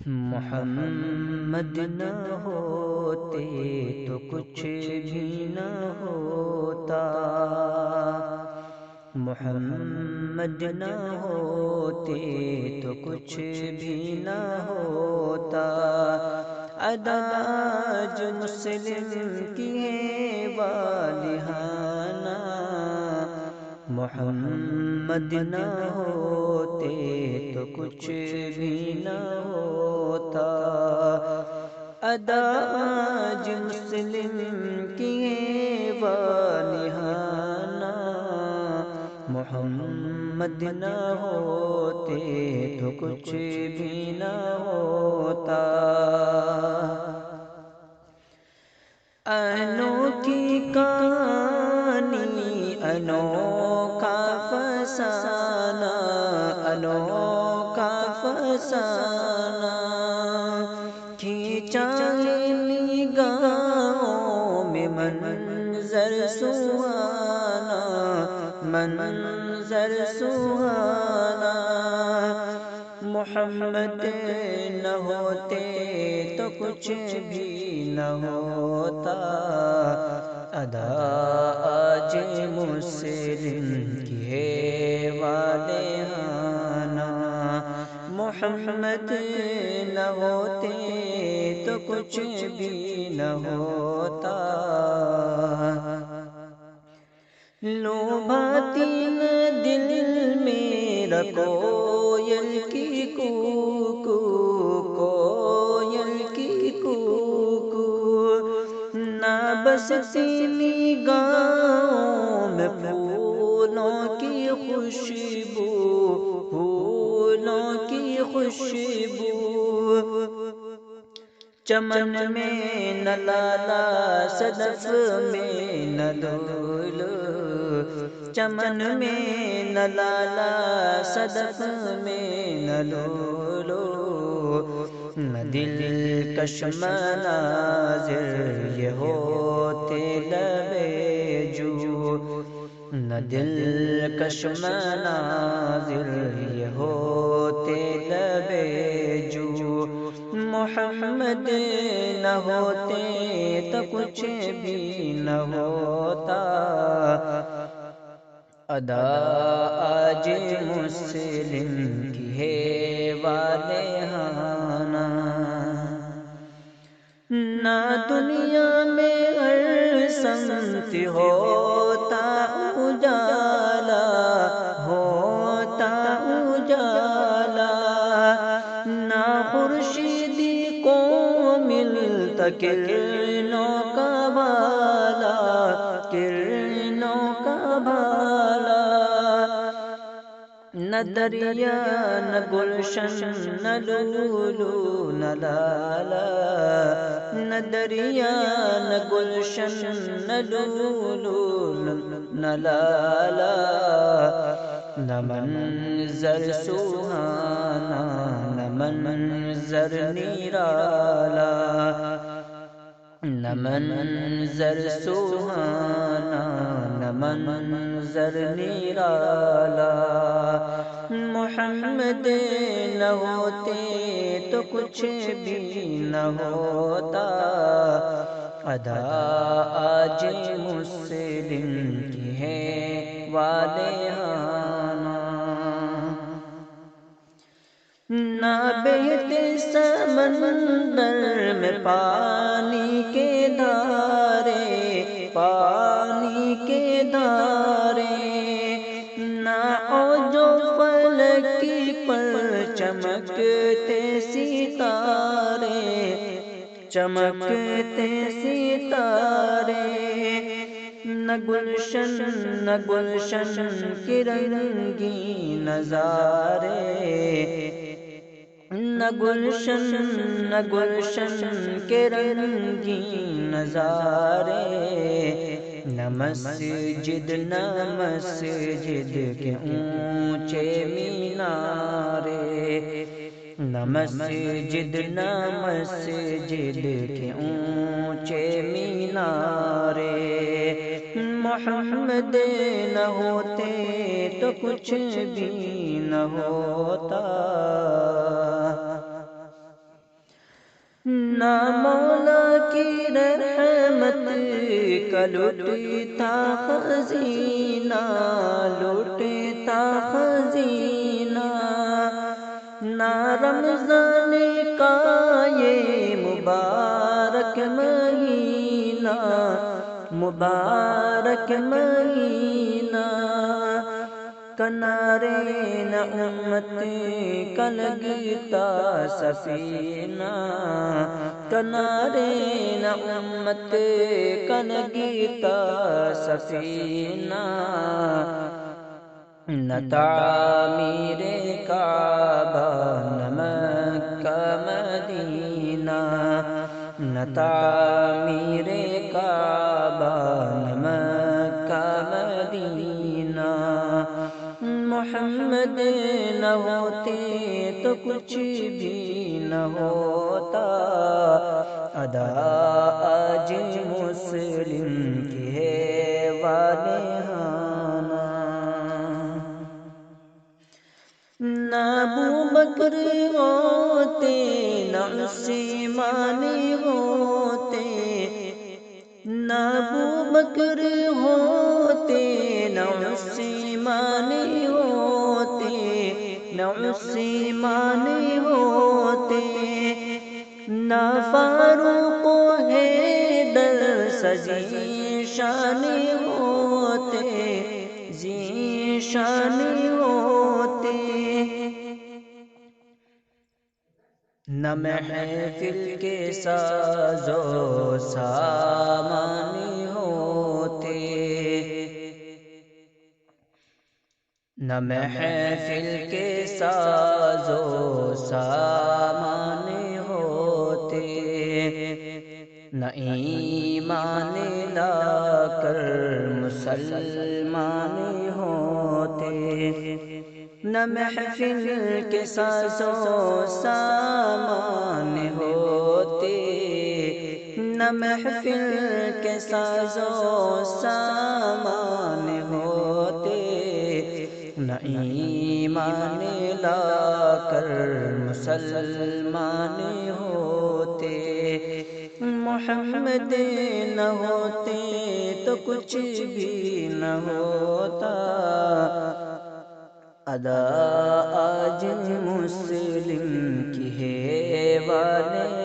محمد نہ ہوتے تو کچھ بھی نہ ہوتا، محمد نہ ہوتے تو کچھ بھی نہ ہوتا، اداج مسلم کی ہے والہانہ، محمد نہ ہوتے تو کچھ بھی نہ ہوتا، اداج مسلم کی ہے والہانہ، محمد نہ ہوتے تو کچھ بھی نہ ہوتا، انوکھی کہانی انوکھا فسانہ، انوکھا فسانہ، کھینچا ہے نگاہوں میں منظر سہانا، منظر سہانا، محمد نہ ہوتے تو کچھ بھی نہ ہوتا، اداج مسلم کی ہے والہانہ، محمد نہ ہوتے تو کچھ بھی نہ ہوتا، لوبھاتی نہ دل میرا کوئل کی کوکو، کوئل کی کوکو، نہ بستی نگاہوں میں پھولوں کی خوشبو، پھولوں کی خوشبو، چمن میں نہ لالا صدف میں نہ لولو، چمن میں نہ لالا صدف میں نہ لولو، نہ دلکش مناظر یہ ہوتے لبے جو، نہ دلکش مناظر یہ ہوتے لبے جو، محمد نہ ہوتے تو کچھ بھی نہ ہوتا، اداج مسلم کی ہے والہانہ، نہ دنیا میں ہر سمت ہوتا اجالا، ہوتا اجالا، نہ خورشیدی کو ملتا کرنوں کا بھالا، کرنوں کا بھالا، نہ دریا نہ گلشن نہ لولو نہ لالا، نہ دریا نہ گلشن نہ لولو نہ لالا، نہ منظر سہانا نہ منظر نرالا، نہ منظر سہانا نہ منظر نرالا، محمد نہ ہوتے تو کچھ بھی نہ ہوتا، اداج مسلم کی ہے والہانہ، نہ بہتے سمندر میں پانی کے دھارے، پانی کے دھارے، نہ اوج و فلک پر چمکتے ستارے، چمکتے ستارے، نہ گلشن نہ گلشن کے رنگین نظارے، نہ گلشن نہ گلشن کے رنگین نظارے، نہ مسجد نہ مسجد کے اونچے مینارے، نہ مسجد نہ مسجد کے اونچے مینارے، محمد نہ ہوتے تو کچھ بھی نہ ہوتا، نہ مولا کی رحمت کا لوٹتا خزینہ، لوٹتا خزینہ، نہ رمضان کا یہ مبارک مہینہ، مبارک مہینہ، کنارے نہ امت کا لگتا سفینہ، کنارے نہ امت کا لگتا سفینہ، نہ تعمیر کعبہ نہ مکہ مدینہ، نہ تعمیر کعبہ نہ مکہ مدینہ، محمد نہ ہوتے تو کچھ بھی نہ ہوتا، ادا آج مسلم کی ہے والہانہ، نہ ابو بکر ہوتے نہ عثمان ہوتے، نہ ابو بکر ہوتے نہ عثمان ہوتے، نہ عثمان ہوتے، نہ فاروق و حیدر سزی شان ہوتے، ذی شان ہوتے، نہ محفل کے ساز و سامان ہوتے، نہ محفل کے ساز و سامان ہوتے، نہ ایمان لا کر مسلمان ہوتے، نہ محفل کے ساز و سامان ہوتے، نہ محفل کے ساز و سامان ہوتے، نہ ایمان لا کر مسلمان ہوتے، محمد نہ ہوتے تو کچھ بھی نہ ہوتا، ادا آج مسلم کی ہے والے